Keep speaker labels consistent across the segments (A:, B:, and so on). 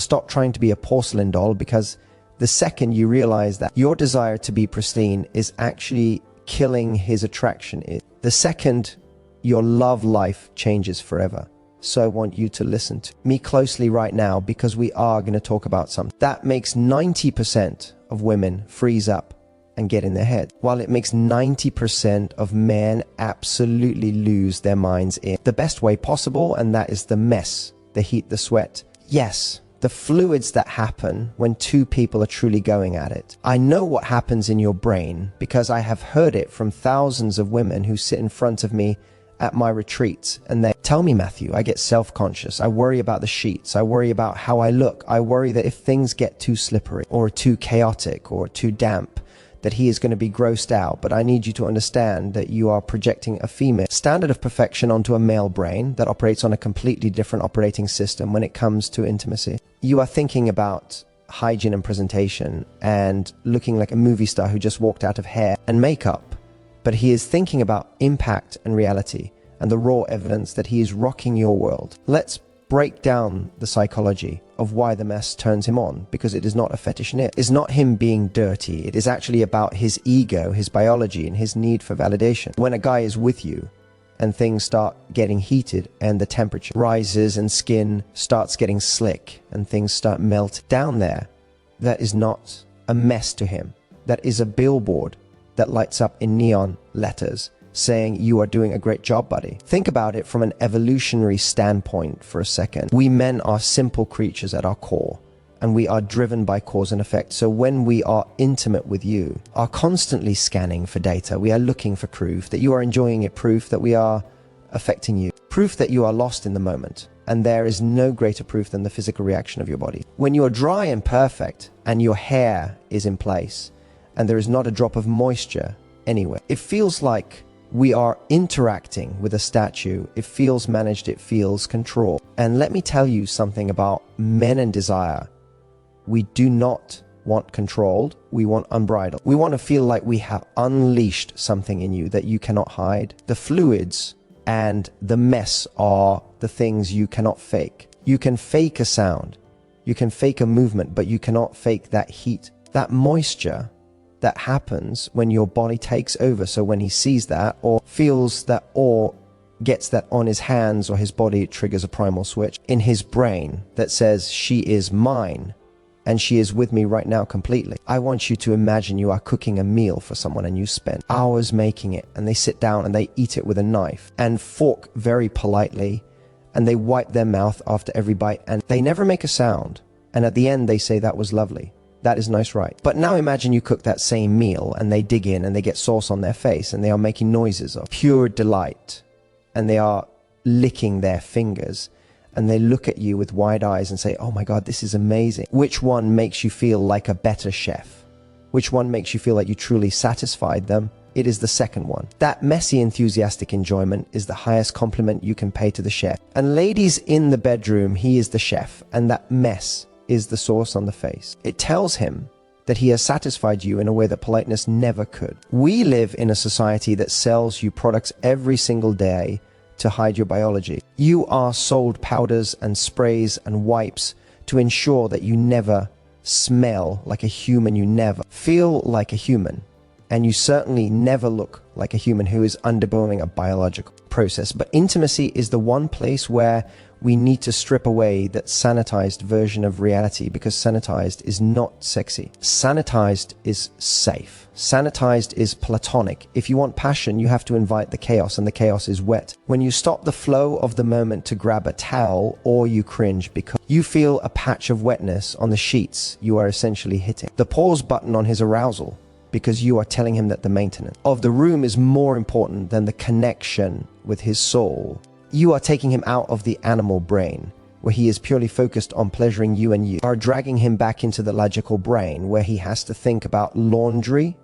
A: Stop trying to be a porcelain doll, because the second you realize that your desire to be pristine is actually killing his attraction, the second your love life changes forever. So I want you to listen to me closely right now, because we are going to talk about something that makes 90% of women freeze up and get in their head, while it makes 90% of men absolutely lose their minds in the best way possible, and that is the mess, the heat, the sweat. Yes, the fluids that happen when two people are truly going at it. I know what happens in your brain because I have heard it from thousands of women who sit in front of me at my retreats, and they tell me, Matthew, I get self-conscious. I worry about the sheets. I worry about how I look. I worry that if things get too slippery or too chaotic or too damp, that he is going to be grossed out. But I need you to understand that you are projecting a female standard of perfection onto a male brain that operates on a completely different operating system when it comes to intimacy. You are thinking about hygiene and presentation and looking like a movie star who just walked out of hair and makeup. But he is thinking about impact and reality and the raw evidence that he is rocking your world. Let's break down the psychology of why the mess turns him on, because it is not a fetish nit. It's not him being dirty. It is actually about his ego, his biology, and his need for validation. When a guy is with you and things start getting heated and the temperature rises and skin starts getting slick and things start melting down there, that is not a mess to him. That is a billboard that lights up in neon letters saying, you are doing a great job, buddy. Think about it from an evolutionary standpoint for a second. We men are simple creatures at our core, and we are driven by cause and effect. So when we are intimate with you, are constantly scanning for data. We are looking for proof that you are enjoying it, proof that we are affecting you, proof that you are lost in the moment. And there is no greater proof than the physical reaction of your body. When you are dry and perfect and your hair is in place and there is not a drop of moisture anywhere, it feels like we are interacting with a statue. It feels managed, it feels controlled. And let me tell you something about men and desire. We do not want controlled, we want unbridled. We want to feel like we have unleashed something in you that you cannot hide. The fluids and the mess are the things you cannot fake. You can fake a sound, you can fake a movement, but you cannot fake that heat, that moisture that happens when your body takes over. So when he sees that or feels that or gets that on his hands or his body, it triggers a primal switch in his brain that says, she is mine and she is with me right now completely. I want you to imagine you are cooking a meal for someone and you spend hours making it, and they sit down and they eat it with a knife and fork very politely, and they wipe their mouth after every bite and they never make a sound. And at the end they say, that was lovely. That is nice, right? But now imagine you cook that same meal and they dig in and they get sauce on their face and they are making noises of pure delight and they are licking their fingers and they look at you with wide eyes and say, oh my God, this is amazing. Which one makes you feel like a better chef? Which one makes you feel like you truly satisfied them? It is the second one. That messy, enthusiastic enjoyment is the highest compliment you can pay to the chef. And ladies, in the bedroom, he is the chef, and that mess is the sauce on the face. It tells him that he has satisfied you in a way that politeness never could. We live in a society that sells you products every single day to hide your biology. You are sold powders and sprays and wipes to ensure that you never smell like a human, you never feel like a human, and you certainly never look like a human who is undergoing a biological process. But intimacy is the one place where we need to strip away that sanitized version of reality, because sanitized is not sexy. Sanitized is safe. Sanitized is platonic. If you want passion, you have to invite the chaos, and the chaos is wet. When you stop the flow of the moment to grab a towel, or you cringe because you feel a patch of wetness on the sheets, you are essentially hitting the pause button on his arousal, because you are telling him that the maintenance of the room is more important than the connection with his soul. You are taking him out of the animal brain, where he is purely focused on pleasuring you, and you are dragging him back into the logical brain, where he has to think about laundry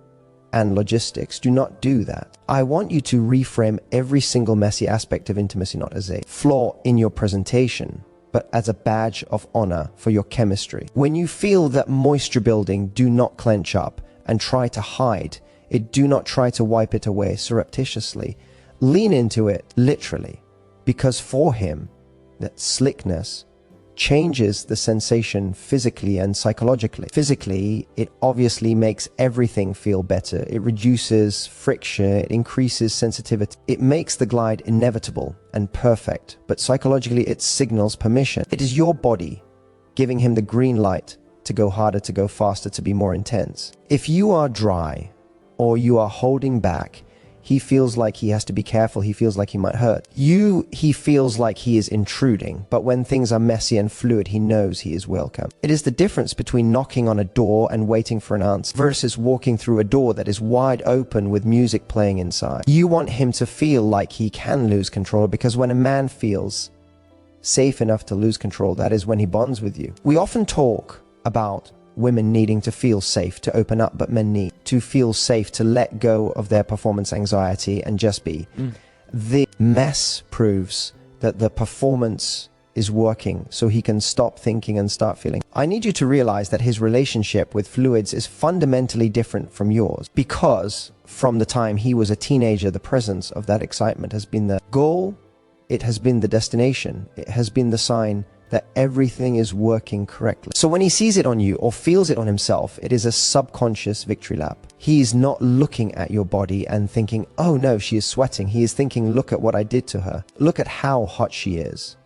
A: and logistics. Do not do that. I want you to reframe every single messy aspect of intimacy not as a flaw in your presentation, but as a badge of honor for your chemistry. When you feel that moisture building, do not clench up and try to hide it. Do not try to wipe it away surreptitiously. Lean into it literally, because for him, that slickness changes the sensation physically and psychologically. Physically, it obviously makes everything feel better. It reduces friction, it increases sensitivity. It makes the glide inevitable and perfect, but psychologically it signals permission. It is your body giving him the green light to go harder, to go faster, to be more intense. If you are dry or you are holding back, he feels like he has to be careful. He feels like he might hurt. He feels like he is intruding. But when things are messy and fluid, he knows he is welcome. It is the difference between knocking on a door and waiting for an answer versus walking through a door that is wide open with music playing inside. You want him to feel like he can lose control, because when a man feels safe enough to lose control, that is when he bonds with you. We often talk about women needing to feel safe to open up, but men need to feel safe to let go of their performance anxiety and just be. The mess proves that the performance is working, so he can stop thinking and start feeling. I need you to realize that his relationship with fluids is fundamentally different from yours, because from the time he was a teenager, the presence of that excitement has been the goal, it has been the destination, it has been the sign that everything is working correctly. So when he sees it on you or feels it on himself, it is a subconscious victory lap. He is not looking at your body and thinking, oh no, she is sweating. He is thinking, look at what I did to her. Look at how hot she is.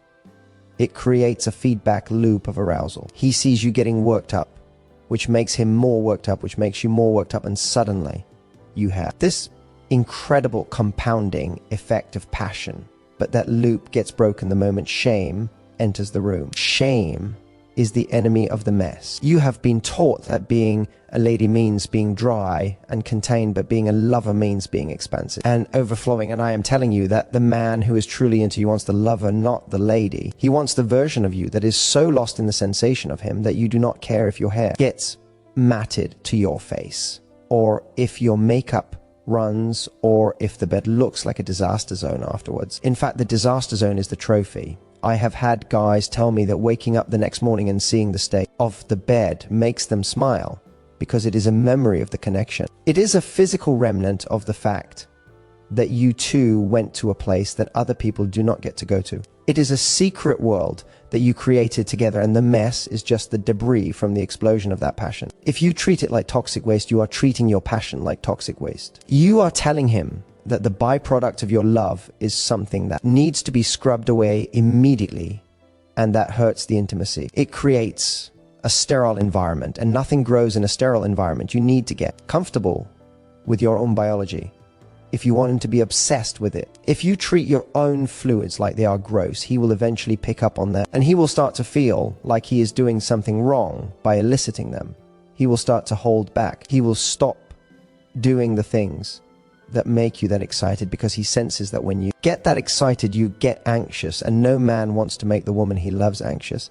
A: It creates a feedback loop of arousal. He sees you getting worked up, which makes him more worked up, which makes you more worked up, and suddenly you have this incredible compounding effect of passion. But that loop gets broken the moment shame enters the room. Shame is the enemy of the mess. You have been taught that being a lady means being dry and contained, but being a lover means being expansive and overflowing. And I am telling you that the man who is truly into you wants the lover, not the lady. He wants the version of you that is so lost in the sensation of him that you do not care if your hair gets matted to your face, or if your makeup runs, or if the bed looks like a disaster zone afterwards. In fact, the disaster zone is the trophy. I have had guys tell me that waking up the next morning and seeing the state of the bed makes them smile, because it is a memory of the connection. It is a physical remnant of the fact that you two went to a place that other people do not get to go to. It is a secret world that you created together, and the mess is just the debris from the explosion of that passion. If you treat it like toxic waste, you are treating your passion like toxic waste. You are telling him that the byproduct of your love is something that needs to be scrubbed away immediately, and that hurts the intimacy. It creates a sterile environment, and nothing grows in a sterile environment. You need to get comfortable with your own biology if you want him to be obsessed with it. If you treat your own fluids like they are gross, he will eventually pick up on that, and he will start to feel like he is doing something wrong by eliciting them. He will start to hold back. He will stop doing the things that make you that excited, because he senses that when you get that excited, you get anxious, and no man wants to make the woman he loves anxious.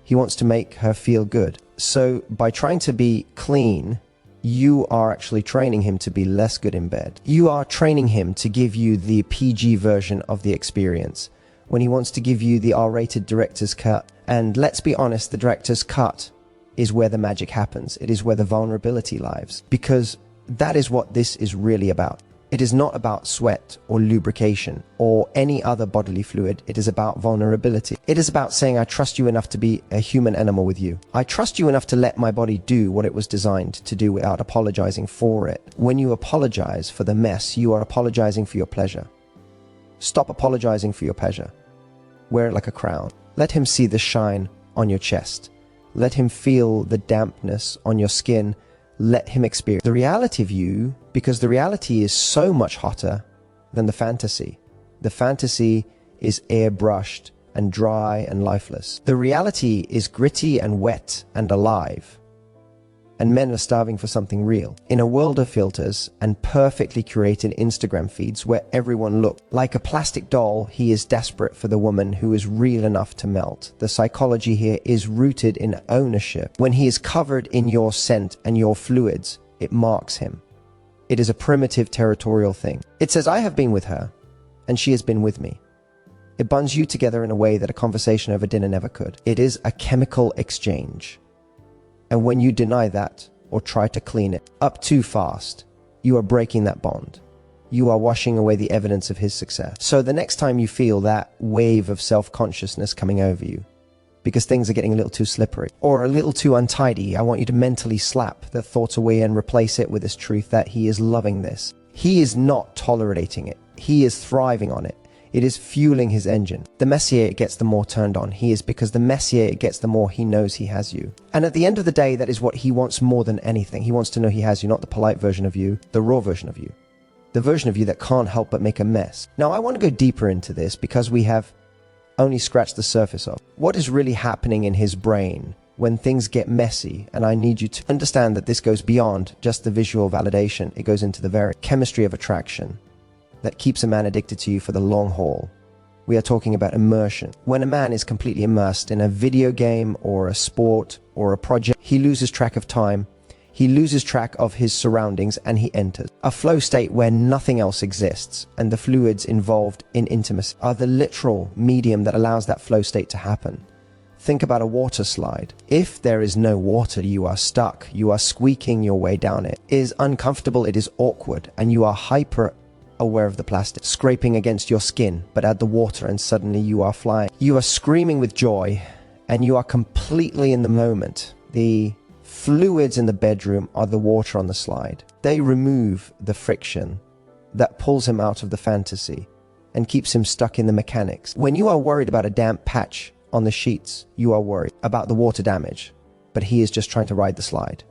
A: He wants to make her feel good. So by trying to be clean, you are actually training him to be less good in bed. You are training him to give you the PG version of the experience when he wants to give you the R-rated director's cut. And let's be honest, the director's cut is where the magic happens. It is where the vulnerability lies, because that is what this is really about. It is not about sweat or lubrication or any other bodily fluid. It is about vulnerability. It is about saying, I trust you enough to be a human animal with you. I trust you enough to let my body do what it was designed to do without apologizing for it. When you apologize for the mess, you are apologizing for your pleasure. Stop apologizing for your pleasure. Wear it like a crown. Let him see the shine on your chest. Let him feel the dampness on your skin. Let him experience the reality of you, because the reality is so much hotter than the fantasy. The fantasy is airbrushed and dry and lifeless. The reality is gritty and wet and alive. And men are starving for something real. In a world of filters and perfectly curated Instagram feeds where everyone looks like a plastic doll, he is desperate for the woman who is real enough to melt. The psychology here is rooted in ownership. When he is covered in your scent and your fluids, it marks him. It is a primitive territorial thing. It says, I have been with her, and she has been with me. It bonds you together in a way that a conversation over dinner never could. It is a chemical exchange. And when you deny that or try to clean it up too fast, you are breaking that bond. You are washing away the evidence of his success. So the next time you feel that wave of self-consciousness coming over you, because things are getting a little too slippery or a little too untidy. I want you to mentally slap the thoughts away and replace it with this truth that he is loving this. He is not tolerating it. He is thriving on it. It is fueling his engine. The messier it gets, the more turned on he is, because the messier it gets, the more he knows he has you. And at the end of the day, that is what he wants more than anything. He wants to know he has you, not the polite version of you, the raw version of you. The version of you that can't help but make a mess. Now, I want to go deeper into this because we have only scratched the surface of what is really happening in his brain when things get messy. And I need you to understand that this goes beyond just the visual validation. It goes into the very chemistry of attraction that keeps a man addicted to you for the long haul. We are talking about immersion. When a man is completely immersed in a video game or a sport or a project, he loses track of time, he loses track of his surroundings, and he enters a flow state where nothing else exists, and the fluids involved in intimacy are the literal medium that allows that flow state to happen. Think about a water slide. If there is no water, you are stuck, you are squeaking your way down it. It is uncomfortable, it is awkward, and you are hyper aware of the plastic scraping against your skin, but add the water and suddenly you are flying. You are screaming with joy and you are completely in the moment. The fluids in the bedroom are the water on the slide. They remove the friction that pulls him out of the fantasy and keeps him stuck in the mechanics. When you are worried about a damp patch on the sheets, you are worried about the water damage, but he is just trying to ride the slide.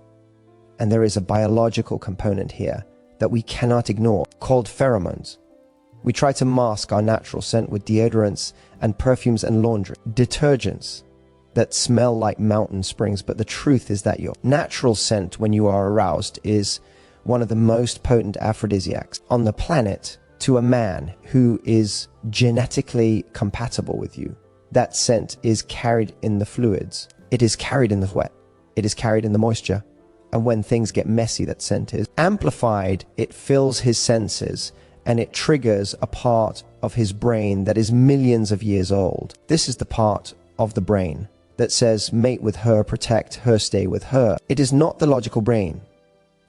A: And there is a biological component here that we cannot ignore, called pheromones. We try to mask our natural scent with deodorants and perfumes and laundry, detergents that smell like mountain springs, but the truth is that your natural scent when you are aroused is one of the most potent aphrodisiacs on the planet to a man who is genetically compatible with you. That scent is carried in the fluids. It is carried in the sweat. It is carried in the moisture. And when things get messy, that scent is amplified. It fills his senses and it triggers a part of his brain that is millions of years old. This is the part of the brain that says mate with her, protect her, stay with her. It is not the logical brain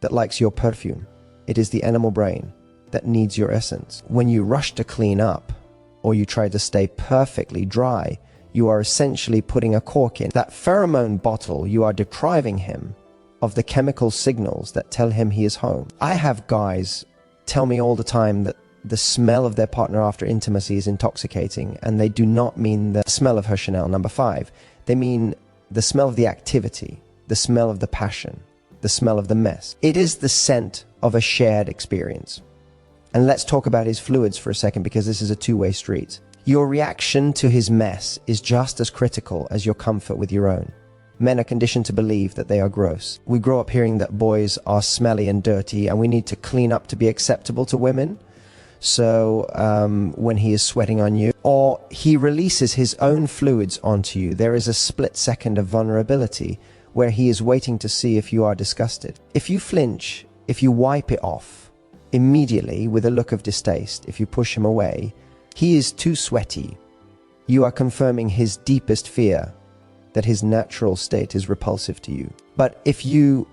A: that likes your perfume. It is the animal brain that needs your essence. When you rush to clean up or you try to stay perfectly dry, you are essentially putting a cork in that pheromone bottle. You are depriving him of the chemical signals that tell him he is home. I have guys tell me all the time that the smell of their partner after intimacy is intoxicating, and they do not mean the smell of her Chanel No. 5. They mean the smell of the activity, the smell of the passion, the smell of the mess. It is the scent of a shared experience. And let's talk about his fluids for a second, because this is a two-way street. Your reaction to his mess is just as critical as your comfort with your own. Men are conditioned to believe that they are gross. We grow up hearing that boys are smelly and dirty and we need to clean up to be acceptable to women. So when he is sweating on you or he releases his own fluids onto you, there is a split second of vulnerability where he is waiting to see if you are disgusted. If you flinch, if you wipe it off immediately with a look of distaste, if you push him away, he is too sweaty. You are confirming his deepest fear, that his natural state is repulsive to you. But if you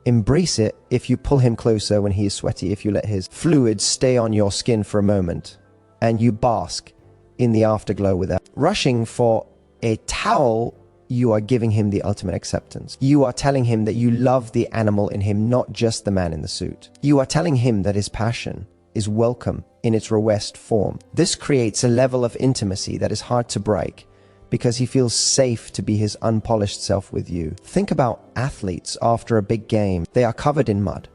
A: embrace it, if you pull him closer when he is sweaty, if you let his fluids stay on your skin for a moment, and you bask in the afterglow without rushing for a towel, you are giving him the ultimate acceptance. You are telling him that you love the animal in him, not just the man in the suit. You are telling him that his passion is welcome in its rawest form. This creates a level of intimacy that is hard to break, because he feels safe to be his unpolished self with you. Think about athletes after a big game. They are covered in mud.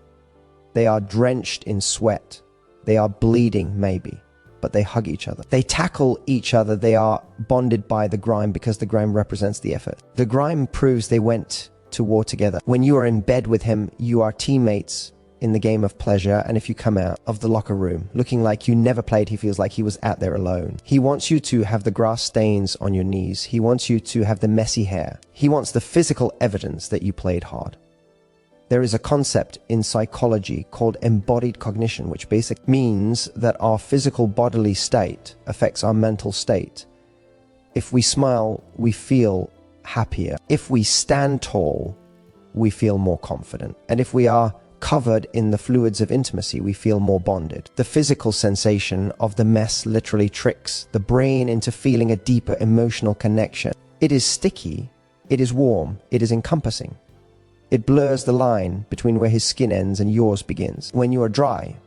A: They are drenched in sweat. They are bleeding maybe, but they hug each other. They tackle each other. They are bonded by the grime because the grime represents the effort. The grime proves they went to war together. When you are in bed with him, you are teammates in the game of pleasure, and if you come out of the locker room looking like you never played, he feels like he was out there alone. He wants you to have the grass stains on your knees. He wants you to have the messy hair. He wants the physical evidence that you played hard. There is a concept in psychology called embodied cognition, which basically means that our physical bodily state affects our mental state. If we smile, we feel happier. If we stand tall, we feel more confident. And if we are covered in the fluids of intimacy, we feel more bonded. The physical sensation of the mess literally tricks the brain into feeling a deeper emotional connection. It is sticky, it is warm, it is encompassing. It blurs the line between where his skin ends and yours begins. When you are dry,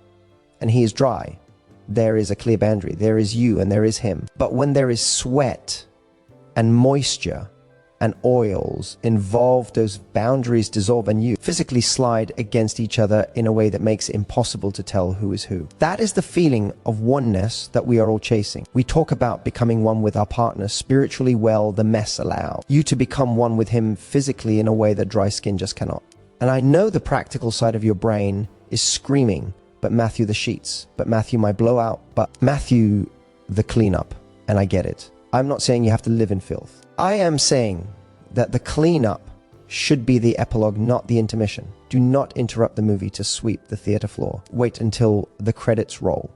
A: and he is dry, there is a clear boundary. There is you and there is him. But when there is sweat and moisture and oils involved, those boundaries dissolve and you physically slide against each other in a way that makes it impossible to tell who is who. That is the feeling of oneness that we are all chasing. We talk about becoming one with our partner spiritually. Well, the mess allow you to become one with him physically in a way that dry skin just cannot. And I know the practical side of your brain is screaming, but Matthew, the sheets, but Matthew, my blowout, but Matthew, the cleanup. And I get it. I'm not saying you have to live in filth. I am saying that the cleanup should be the epilogue, not the intermission. Do not interrupt the movie to sweep the theater floor. Wait until the credits roll.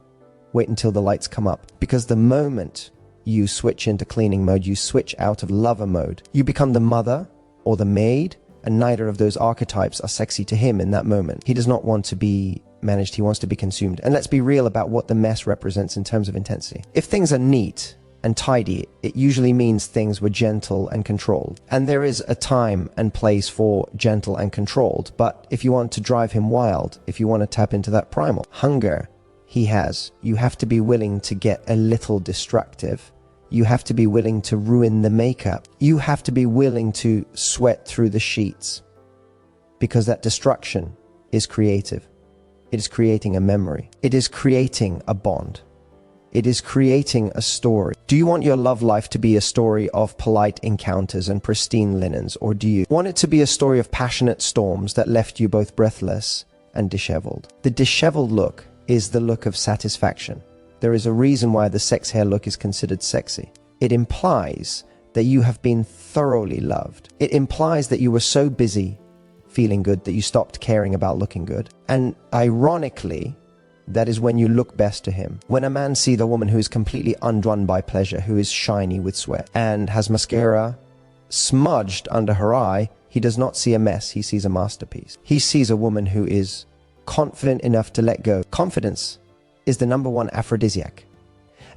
A: Wait until the lights come up. Because the moment you switch into cleaning mode, you switch out of lover mode. You become the mother or the maid, and neither of those archetypes are sexy to him in that moment. He does not want to be managed. He wants to be consumed. And let's be real about what the mess represents in terms of intensity. If things are neat and tidy, it usually means things were gentle and controlled. And there is a time and place for gentle and controlled. But if you want to drive him wild, if you want to tap into that primal hunger he has, you have to be willing to get a little destructive. You have to be willing to ruin the makeup. You have to be willing to sweat through the sheets, because that destruction is creative. It is creating a memory. It is creating a bond. It is creating a story. Do you want your love life to be a story of polite encounters and pristine linens, or do you want it to be a story of passionate storms that left you both breathless and disheveled? The disheveled look is the look of satisfaction. There is a reason why the sex hair look is considered sexy. It implies that you have been thoroughly loved. It implies that you were so busy feeling good that you stopped caring about looking good. And ironically, that is when you look best to him. When a man sees a woman who is completely undone by pleasure, who is shiny with sweat and has mascara smudged under her eye, he does not see a mess, he sees a masterpiece. He sees a woman who is confident enough to let go. Confidence is the #1 aphrodisiac.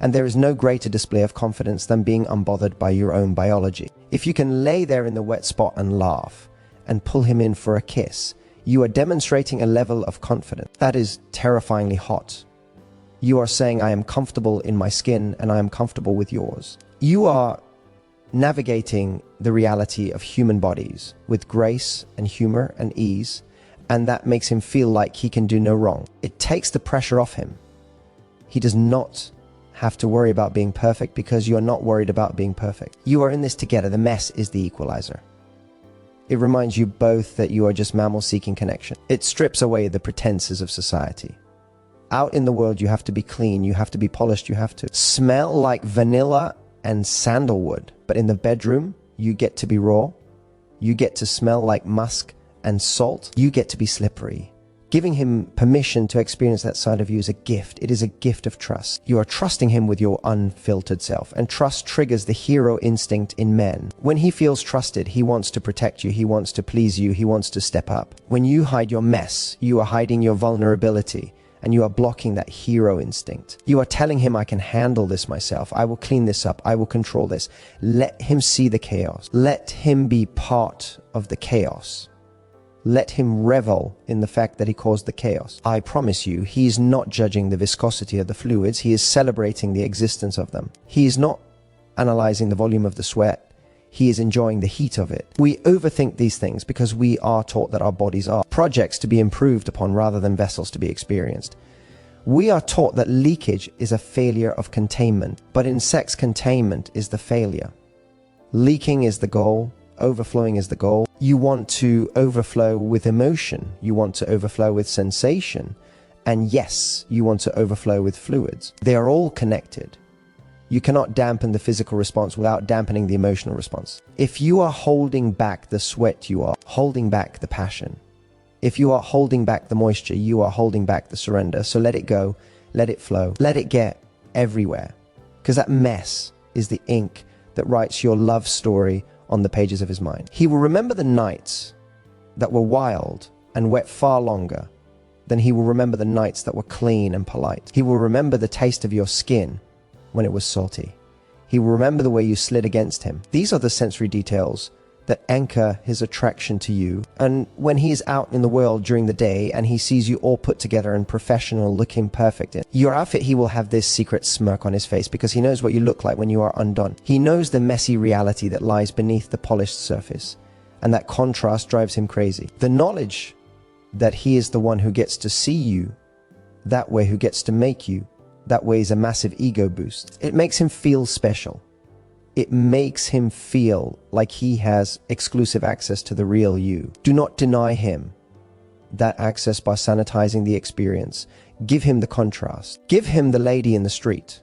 A: And there is no greater display of confidence than being unbothered by your own biology. If you can lay there in the wet spot and laugh and pull him in for a kiss, you are demonstrating a level of confidence that is terrifyingly hot. You are saying, I am comfortable in my skin and I am comfortable with yours. You are navigating the reality of human bodies with grace and humor and ease, and that makes him feel like he can do no wrong. It takes the pressure off him. He does not have to worry about being perfect because you are not worried about being perfect. You are in this together. The mess is the equalizer. It reminds you both that you are just mammals seeking connection. It strips away the pretenses of society. Out in the world, you have to be clean, you have to be polished, you have to smell like vanilla and sandalwood. But in the bedroom, you get to be raw. You get to smell like musk and salt. You get to be slippery. Giving him permission to experience that side of you is a gift. It is a gift of trust. You are trusting him with your unfiltered self, and trust triggers the hero instinct in men. When he feels trusted, he wants to protect you, he wants to please you, he wants to step up. When you hide your mess, you are hiding your vulnerability, and you are blocking that hero instinct. You are telling him, I can handle this myself. I will clean this up. I will control this. Let him see the chaos. Let him be part of the chaos. Let him revel in the fact that he caused the chaos. I promise you, he is not judging the viscosity of the fluids. He is celebrating the existence of them. He is not analyzing the volume of the sweat. He is enjoying the heat of it. We overthink these things because we are taught that our bodies are projects to be improved upon rather than vessels to be experienced. We are taught that leakage is a failure of containment, but in sex, containment is the failure. Leaking is the goal. Overflowing is the goal. You want to overflow with emotion. You want to overflow with sensation. And yes, you want to overflow with fluids. They are all connected. You cannot dampen the physical response without dampening the emotional response. If you are holding back the sweat, you are holding back the passion. If you are holding back the moisture, you are holding back the surrender. So let it go, let it flow, let it get everywhere. Because that mess is the ink that writes your love story on the pages of his mind. He will remember the nights that were wild and wet far longer than he will remember the nights that were clean and polite. He will remember the taste of your skin when it was salty. He will remember the way you slid against him. These are the sensory details that anchor his attraction to you. And when he is out in the world during the day and he sees you all put together and professional, looking perfect in your outfit, he will have this secret smirk on his face because he knows what you look like when you are undone. He knows the messy reality that lies beneath the polished surface, and that contrast drives him crazy. The knowledge that he is the one who gets to see you that way, who gets to make you that way, is a massive ego boost. It makes him feel special. It makes him feel like he has exclusive access to the real you. Do not deny him that access by sanitizing the experience. Give him the contrast. Give him the lady in the street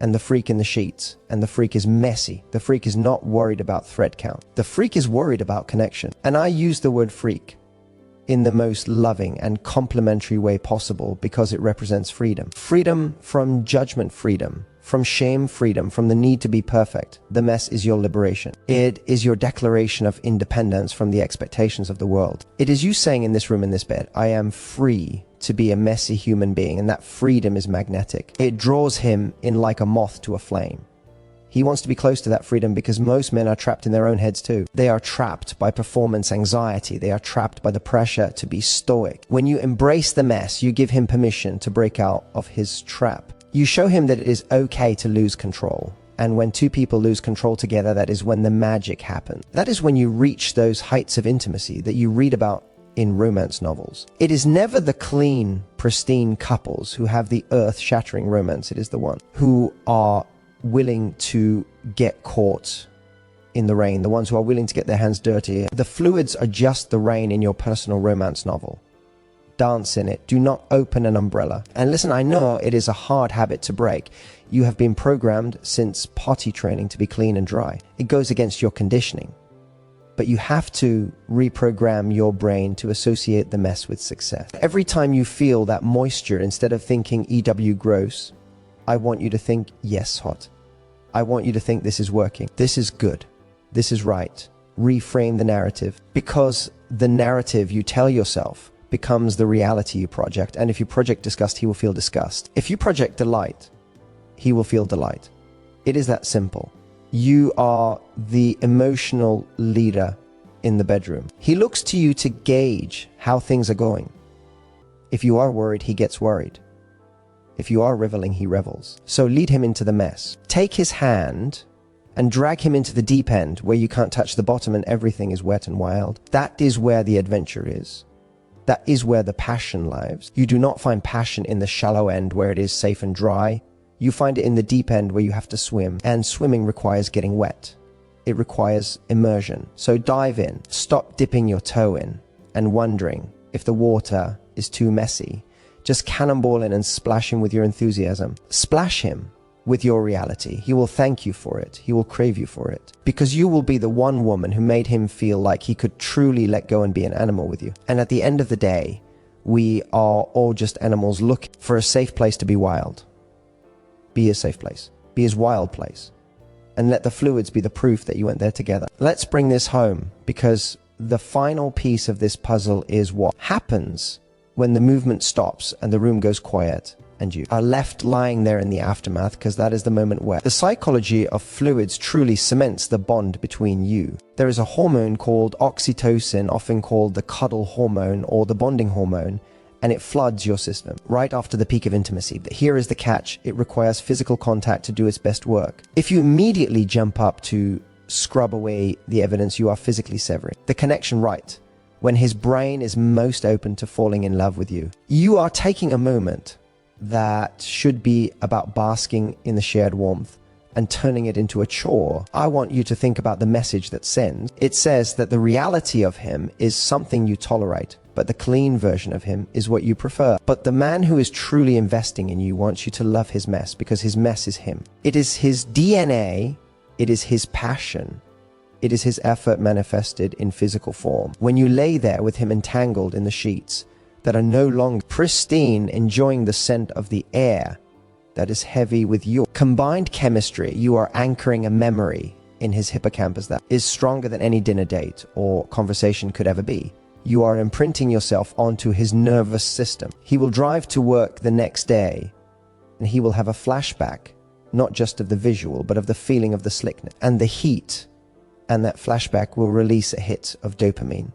A: and the freak in the sheets. And the freak is messy. The freak is not worried about thread count. The freak is worried about connection. And I use the word freak in the most loving and complimentary way possible because it represents freedom. Freedom from judgment, freedom from shame, freedom from the need to be perfect. The mess is your liberation. It is your declaration of independence from the expectations of the world. It is you saying in this room, in this bed, I am free to be a messy human being, and that freedom is magnetic. It draws him in like a moth to a flame. He wants to be close to that freedom because most men are trapped in their own heads too. They are trapped by performance anxiety. They are trapped by the pressure to be stoic. When you embrace the mess, you give him permission to break out of his trap. You show him that it is okay to lose control. And when two people lose control together, that is when the magic happens. That is when you reach those heights of intimacy that you read about in romance novels. It is never the clean, pristine couples who have the earth-shattering romance. It is the one who are willing to get caught in the rain, the ones who are willing to get their hands dirty. The fluids are just the rain in your personal romance novel. Dance in it. Do not open an umbrella. And listen, I know it is a hard habit to break. You have been programmed since potty training to be clean and dry. It goes against your conditioning. But you have to reprogram your brain to associate the mess with success. Every time you feel that moisture, instead of thinking EW gross, I want you to think yes hot. I want you to think this is working. This is good. This is right. Reframe the narrative, because the narrative you tell yourself becomes the reality you project. And if you project disgust, he will feel disgust. If you project delight, he will feel delight. It is that simple. You are the emotional leader in the bedroom. He looks to you to gauge how things are going. If you are worried, he gets worried. If you are reveling, he revels. So lead him into the mess. Take his hand and drag him into the deep end where you can't touch the bottom and everything is wet and wild. That is where the adventure is. That is where the passion lives. You do not find passion in the shallow end where it is safe and dry. You find it in the deep end where you have to swim. And swimming requires getting wet. It requires immersion. So dive in. Stop dipping your toe in and wondering if the water is too messy. Just cannonball in and splash him with your enthusiasm. Splash him with your reality. He will thank you for it. He will crave you for it. Because you will be the one woman who made him feel like he could truly let go and be an animal with you. And at the end of the day, we are all just animals looking for a safe place to be wild. Be his safe place. Be his wild place. And let the fluids be the proof that you went there together. Let's bring this home, because the final piece of this puzzle is what happens when the movement stops and the room goes quiet and you are left lying there in the aftermath, because that is the moment where the psychology of fluids truly cements the bond between you. There is a hormone called oxytocin, often called the cuddle hormone or the bonding hormone, and it floods your system right after the peak of intimacy. But here is the catch. It requires physical contact to do its best work. If you immediately jump up to scrub away the evidence, you are physically severing the connection right when his brain is most open to falling in love with you. You are taking a moment that should be about basking in the shared warmth and turning it into a chore. I want you to think about the message that sends. It says that the reality of him is something you tolerate, but the clean version of him is what you prefer. But the man who is truly investing in you wants you to love his mess, because his mess is him. It is his DNA. It is his passion. It is his effort manifested in physical form. When you lay there with him entangled in the sheets that are no longer pristine, enjoying the scent of the air that is heavy with your combined chemistry, you are anchoring a memory in his hippocampus that is stronger than any dinner date or conversation could ever be. You are imprinting yourself onto his nervous system. He will drive to work the next day and he will have a flashback not just of the visual, but of the feeling of the slickness. And the heat and that flashback will release a hit of dopamine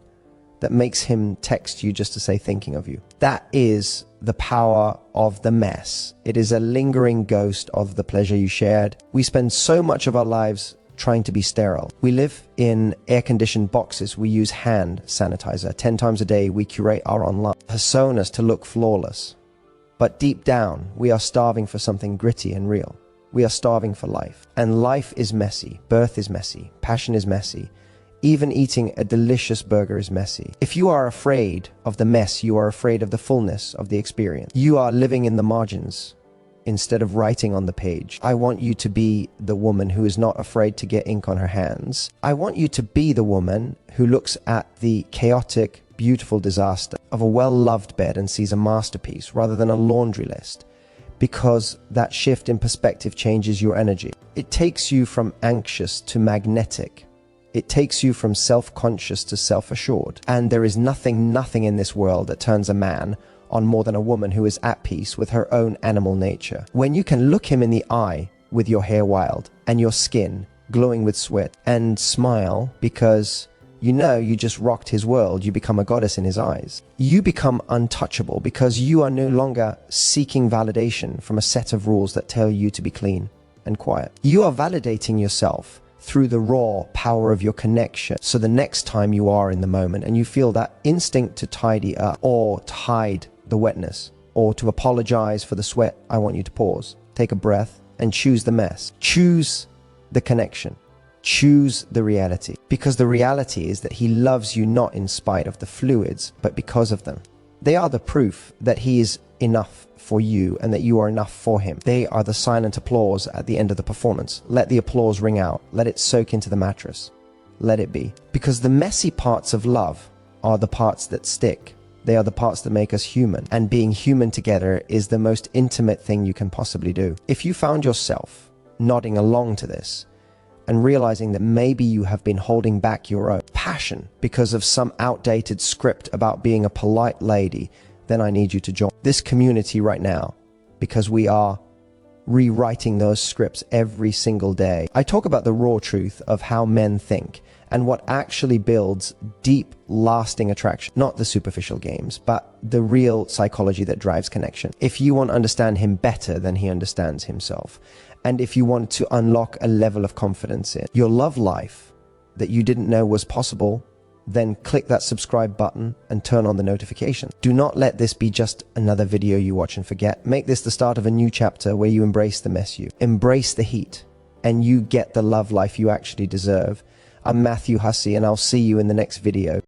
A: that makes him text you just to say thinking of you. That is the power of the mess. It is a lingering ghost of the pleasure you shared. We spend so much of our lives trying to be sterile. We live in air-conditioned boxes. We use hand sanitizer 10 times a day. We curate our online personas to look flawless. But deep down, we are starving for something gritty and real. We are starving for life. And life is messy. Birth is messy. Passion is messy. Even eating a delicious burger is messy. If you are afraid of the mess, you are afraid of the fullness of the experience. You are living in the margins instead of writing on the page. I want you to be the woman who is not afraid to get ink on her hands. I want you to be the woman who looks at the chaotic, beautiful disaster of a well-loved bed and sees a masterpiece rather than a laundry list, because that shift in perspective changes your energy. It takes you from anxious to magnetic. It takes you from self-conscious to self-assured. And there is nothing in this world that turns a man on more than a woman who is at peace with her own animal nature. When you can look him in the eye with your hair wild and your skin glowing with sweat and smile because you know you just rocked his world, you become a goddess in his eyes. You become untouchable because you are no longer seeking validation from a set of rules that tell you to be clean and quiet. You are validating yourself through the raw power of your connection. So the next time you are in the moment and you feel that instinct to tidy up or to hide the wetness or to apologize for the sweat, I want you to pause, take a breath, and choose the mess. Choose the connection. Choose the reality. Because the reality is that he loves you not in spite of the fluids, but because of them. They are the proof that he is enough for you and that you are enough for him. They are the silent applause at the end of the performance. Let the applause ring out. Let it soak into the mattress. Let it be. Because the messy parts of love are the parts that stick. They are the parts that make us human. And being human together is the most intimate thing you can possibly do. If you found yourself nodding along to this and realizing that maybe you have been holding back your own passion because of some outdated script about being a polite lady, then I need you to join this community right now, because we are rewriting those scripts every single day. I talk about the raw truth of how men think and what actually builds deep, lasting attraction. Not the superficial games, but the real psychology that drives connection. If you want to understand him better than he understands himself, and if you want to unlock a level of confidence in your love life that you didn't know was possible, then click that subscribe button and turn on the notification. Do not let this be just another video you watch and forget. Make this the start of a new chapter where you embrace the mess you. Embrace the heat, and you get the love life you actually deserve. I'm Matthew Hussey, and I'll see you in the next video.